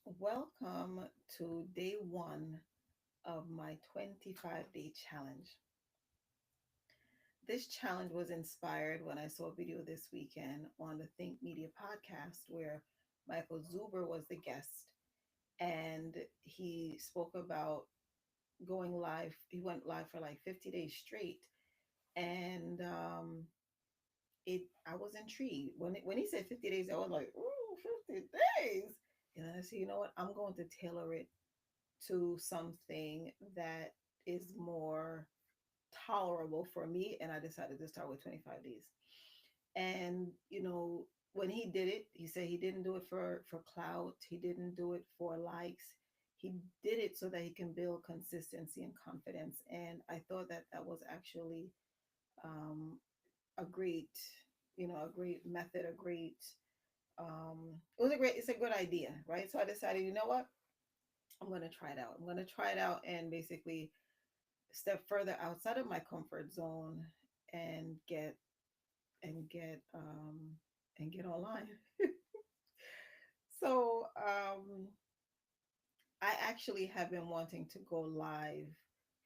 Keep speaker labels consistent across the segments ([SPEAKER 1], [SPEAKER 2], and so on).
[SPEAKER 1] Welcome to day one of my 25-day challenge. This challenge was inspired when I saw a video this weekend on the Think Media podcast where Michael Zuber was the guest and he spoke about going live. He went live for like 50 days straight. And I was intrigued. When he said 50 days, I was like, ooh, 50 days. And I said, you know what? I'm going to tailor it to something that is more tolerable for me. And I decided to start with 25 days. And, when he did it, he said he didn't do it for clout. He didn't do it for likes. He did it so that he can build consistency and confidence. And I thought that that was actually um, a great, a great method, it's a good idea, right? So I decided, you know what? I'm going to try it out. I'm going to try it out and basically step further outside of my comfort zone and get online. So I actually have been wanting to go live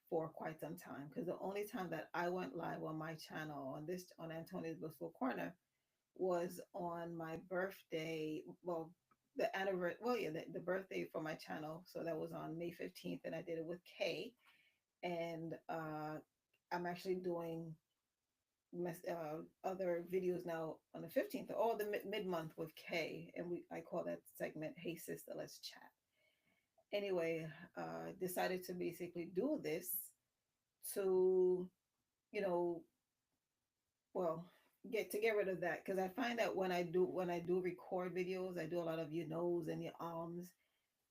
[SPEAKER 1] for quite some time because the only time that I went live on my channel on Antonia's Blissful Corner was on my birthday. Well, the anniversary. Well, yeah, the birthday for my channel. So that was on May 15th, and I did it with Kay. And I'm actually doing other videos now on the 15th, or the mid month with Kay, and I call that segment "Hey Sister, Let's Chat." Anyway, decided to basically do this to, you know, well, get rid of that because I find that when I do record videos, I do a lot of your knows and your arms,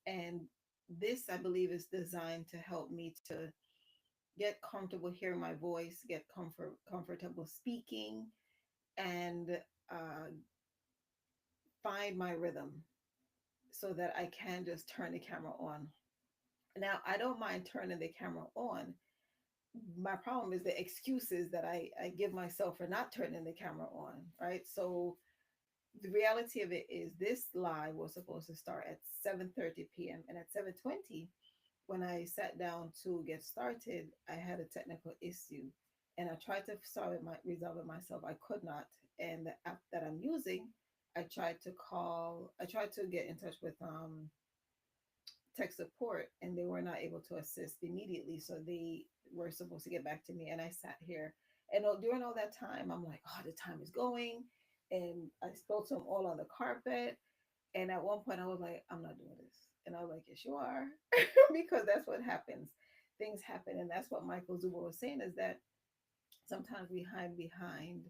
[SPEAKER 1] and this I believe is designed to help me to get comfortable hearing my voice, get comfortable speaking, and uh, find my rhythm so that I can just turn the camera on. Now, I don't mind turning the camera on. My problem is the excuses that I give myself for not turning the camera on, right? So the reality of it is this live was supposed to start at 7:30 p.m. and at 7:20 when I sat down to get started, I had a technical issue and I tried to resolve it myself. I could not. And the app that I'm using, I tried to get in touch with tech support and they were not able to assist immediately. So they were supposed to get back to me. And I sat here and during all that time, I'm like, oh, the time is going. And I spilled some all on the carpet. And at one point, I was like, I'm not doing this. And I was like, yes, you are. Because that's what happens. Things happen. And that's what Michael Zuber was saying is that sometimes we hide behind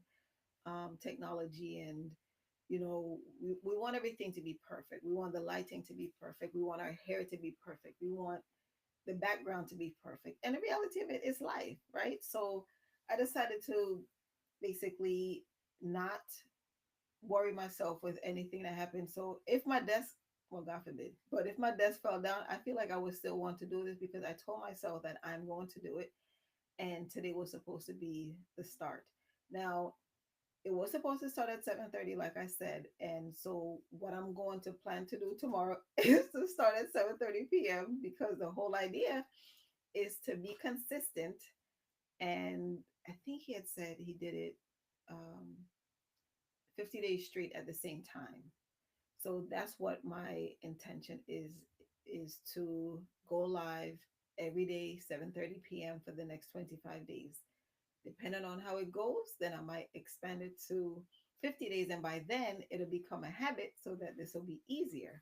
[SPEAKER 1] technology and, we want everything to be perfect. We want the lighting to be perfect. We want our hair to be perfect. We want the background to be perfect. And the reality of it is life, right? So I decided to basically not worry myself with anything that happens. So if my desk, well, God forbid, but if my desk fell down, I feel like I would still want to do this because I told myself that I'm going to do it. And today was supposed to be the start. Now, it was supposed to start at 7:30, like I said. And so what I'm going to plan to do tomorrow is to start at 7:30 p.m. because the whole idea is to be consistent. And I think he had said he did it um, 50 days straight at the same time. So that's what my intention is to go live every day 7:30 p.m. for the next 25 days. Depending on how it goes, then I might expand it to 50 days and by then it'll become a habit so that this will be easier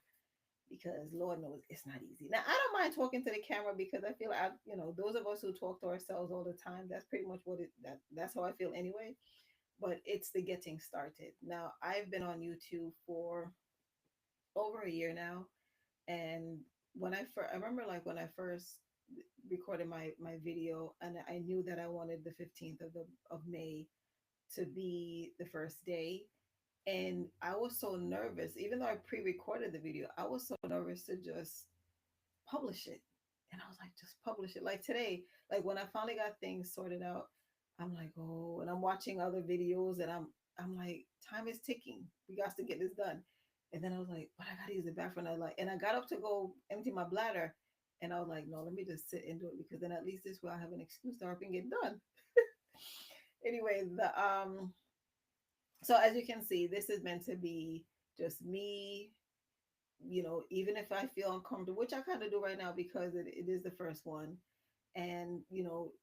[SPEAKER 1] because Lord knows it's not easy. Now, I don't mind talking to the camera because I feel those of us who talk to ourselves all the time, that's pretty much that's how I feel anyway, but it's the getting started. Now, I've been on YouTube for over a year now. And I remember like when I first recorded my video, and I knew that I wanted the 15th of May to be the first day. And I was so nervous, even though I pre-recorded the video, I was so nervous to just publish it. And I was like, just publish it. Like today, like when I finally got things sorted out, I'm like, oh, and I'm watching other videos and I'm like, time is ticking. We got to get this done. And then I was like, but I gotta use the bathroom. And I got up to go empty my bladder. And I was like, no, let me just sit and do it because then at least this way I have an excuse to hurry up and get done. Anyway, the so as you can see, this is meant to be just me, even if I feel uncomfortable, which I kind of do right now because it is the first one. And,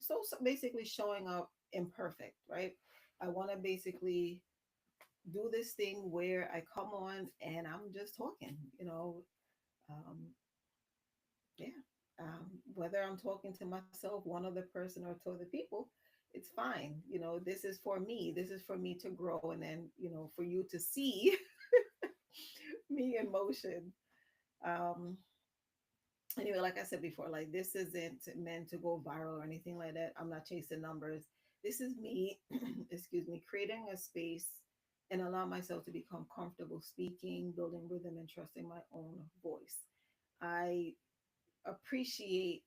[SPEAKER 1] so basically showing up imperfect, right? I want to basically do this thing where I come on and I'm just talking, um, yeah. Whether I'm talking to myself, one other person, or to other people, it's fine. This is for me. This is for me to grow, and then for you to see me in motion. Um, anyway, like I said before, like this isn't meant to go viral or anything like that. I'm not chasing numbers. This is me, excuse me, creating a space and allow myself to become comfortable speaking, building rhythm, and trusting my own voice. I appreciate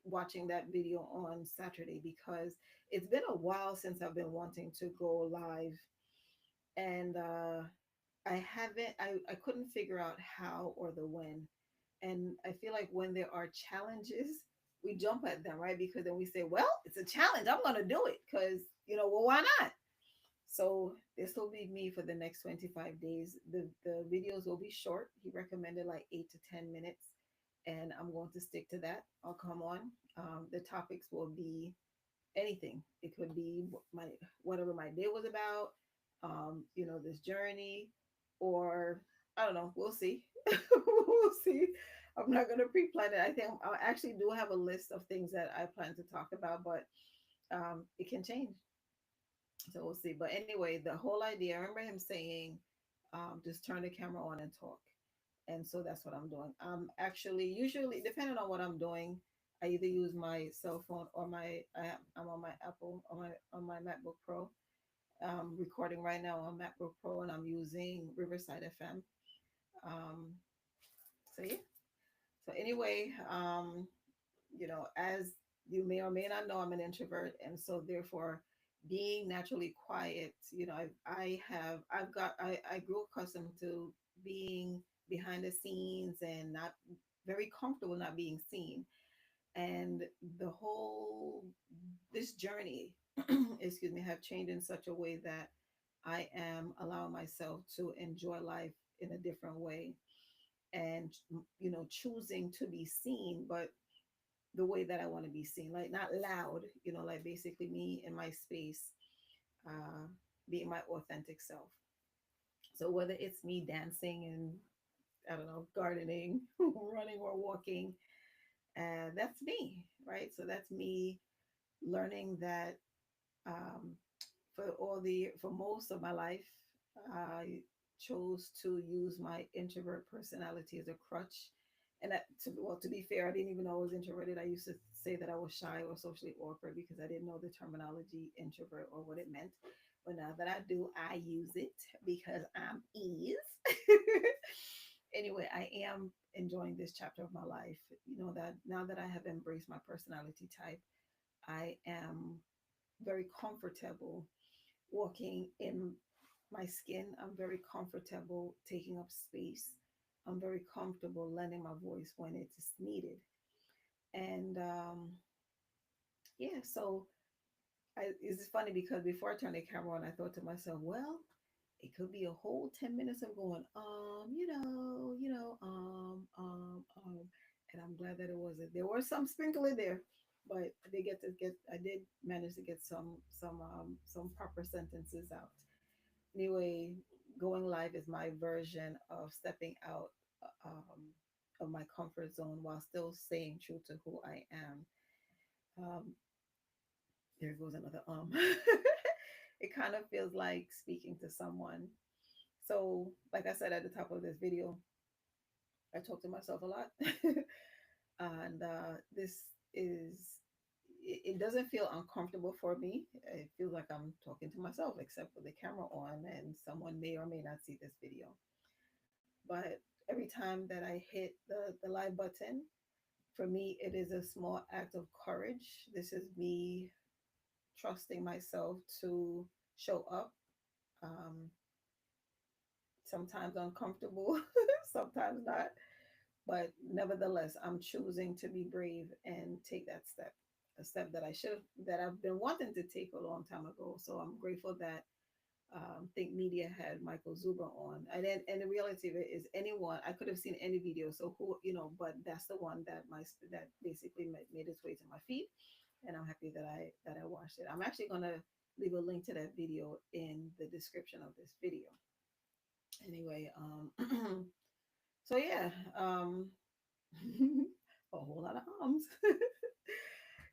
[SPEAKER 1] watching that video on Saturday because it's been a while since I've been wanting to go live, and I couldn't figure out how or the when. And I feel like when there are challenges, we jump at them, right? Because then we say, well, it's a challenge. I'm going to do it because, well, why not? So this will be me for the next 25 days. The videos will be short. He recommended like 8 to 10 minutes, and I'm going to stick to that. I'll come on. The topics will be anything. It could be my whatever my day was about, this journey, or I don't know. We'll see. We'll see. I'm not gonna pre-plan it. I think I actually do have a list of things that I plan to talk about, but it can change. So we'll see. But anyway, the whole idea. I remember him saying, just turn the camera on and talk. And so that's what I'm doing. Actually, usually, depending on what I'm doing, I either use my cell phone or I'm on my Apple on my MacBook Pro. Recording right now on MacBook Pro, and I'm using Riverside FM. Um, so yeah. So anyway, as you may or may not know, I'm an introvert, and so therefore, being naturally quiet, I grew accustomed to being behind the scenes and not very comfortable not being seen, and the whole this journey, excuse me, have changed in such a way that I am allowing myself to enjoy life in a different way, and choosing to be seen, but the way that I want to be seen, like not loud, like basically me in my space, uh, being my authentic self. So whether it's me dancing and I don't know, gardening, running or walking, that's me, right? So that's me learning that for most of my life, I chose to use my introvert personality as a crutch. And to be fair, I didn't even know I was introverted. I used to say that I was shy or socially awkward because I didn't know the terminology introvert or what it meant. But now that I do, I use it because I'm ease. Anyway, I am enjoying this chapter of my life. That now that I have embraced my personality type, I am very comfortable walking in my skin. I'm very comfortable taking up space. I'm very comfortable lending my voice when it is needed. And yeah, so it's funny because before I turned the camera on, I thought to myself, well, it could be a whole 10 minutes of going, and I'm glad that it wasn't. There was some sprinkle in there, but I did manage to get some proper sentences out. Anyway, going live is my version of stepping out of my comfort zone while still staying true to who I am. Um, there goes another it kind of feels like speaking to someone. So, like I said at the top of this video, I talk to myself a lot. And this is, it doesn't feel uncomfortable for me. It feels like I'm talking to myself, except with the camera on, and someone may or may not see this video. But every time that I hit the live button, for me, it is a small act of courage. This is me trusting myself to show up, um, sometimes uncomfortable, sometimes not. But nevertheless, I'm choosing to be brave and take that step, a step that that I've been wanting to take a long time ago. So I'm grateful that Think Media had Michael Zuber on. And the reality of it is, anyone I could have seen any video. So who, but that's the one that that basically made its way to my feed, and I'm happy that I watched it. I'm actually gonna leave a link to that video in the description of this video. Anyway, so yeah, a whole lot of arms.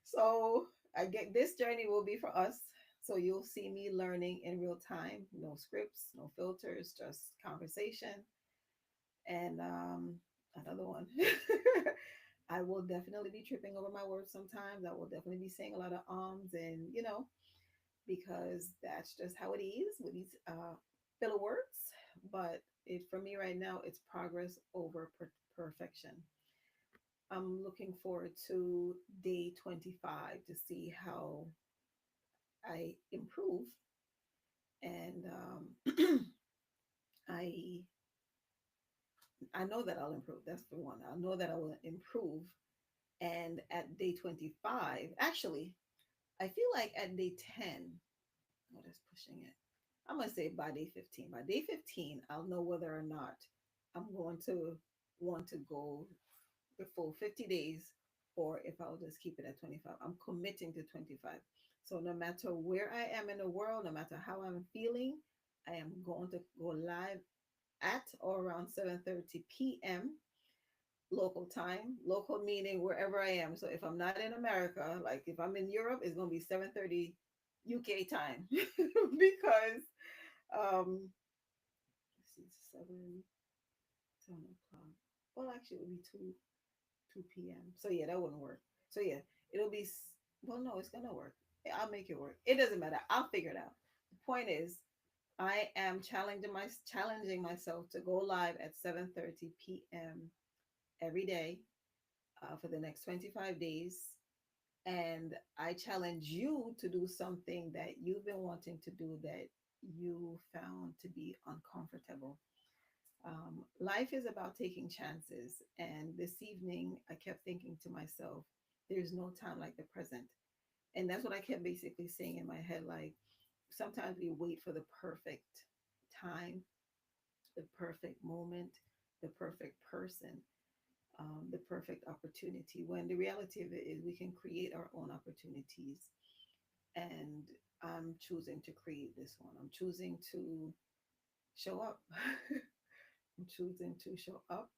[SPEAKER 1] So I get this journey will be for us. So you'll see me learning in real time, no scripts, no filters, just conversation. And another one. I will definitely be tripping over my words sometimes. I will definitely be saying a lot of ums and because that's just how it is with these filler words. But for me right now, it's progress over perfection. I'm looking forward to day 25 to see how I improve. And I I know that I'll improve. That's the one. I know that I will improve. And at day 25, actually, I feel like at day 10, oh, that's pushing it. I'm going to say by day 15. By day 15, I'll know whether or not I'm going to want to go the full 50 days or if I'll just keep it at 25. I'm committing to 25. So no matter where I am in the world, no matter how I'm feeling, I am going to go live at or around 7:30 p.m. local time. Local meaning wherever I am. So if I'm not in America, like if I'm in Europe, it's going to be 7:30 UK time because let's see, 7 o'clock. Well, actually, it would be 2 p.m. So yeah, that wouldn't work. So yeah, it'll be well, no, it's gonna work. I'll make it work. It doesn't matter. I'll figure it out. The point is, I am challenging myself to go live at 7:30 p.m. every day for the next 25 days. And I challenge you to do something that you've been wanting to do that you found to be uncomfortable. Life is about taking chances. And this evening, I kept thinking to myself, there's no time like the present. And that's what I kept basically saying in my head. Like, sometimes we wait for the perfect time, the perfect moment, the perfect person, the perfect opportunity, when the reality of it is we can create our own opportunities. And I'm choosing to create this one. I'm choosing to show up. I'm choosing to show up,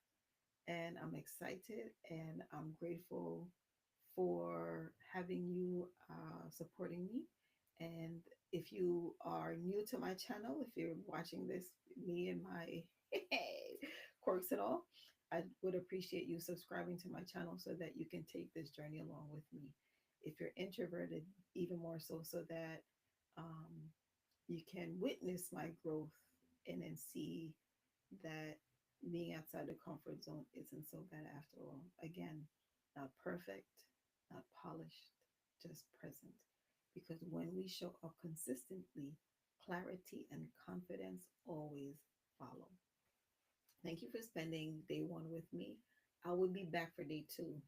[SPEAKER 1] and I'm excited and I'm grateful for having you supporting me. And if you are new to my channel, if you're watching this, me and my quirks and all, I would appreciate you subscribing to my channel so that you can take this journey along with me. If you're introverted, even more so, so that um, you can witness my growth and then see that being outside the comfort zone isn't so bad after all. Again, not perfect, not polished, just present. Because when we show up consistently, clarity and confidence always follow. Thank you for spending day one with me. I will be back for day two.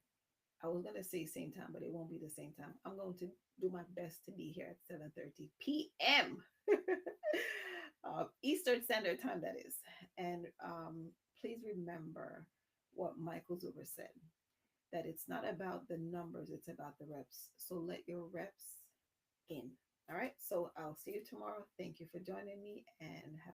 [SPEAKER 1] I was gonna say same time, but it won't be the same time. I'm going to do my best to be here at 7:30 p.m. Eastern Standard Time, that is. And please remember what Michael Zuber said, that it's not about the numbers, it's about the reps. So let your reps in. All right. So I'll see you tomorrow. Thank you for joining me and have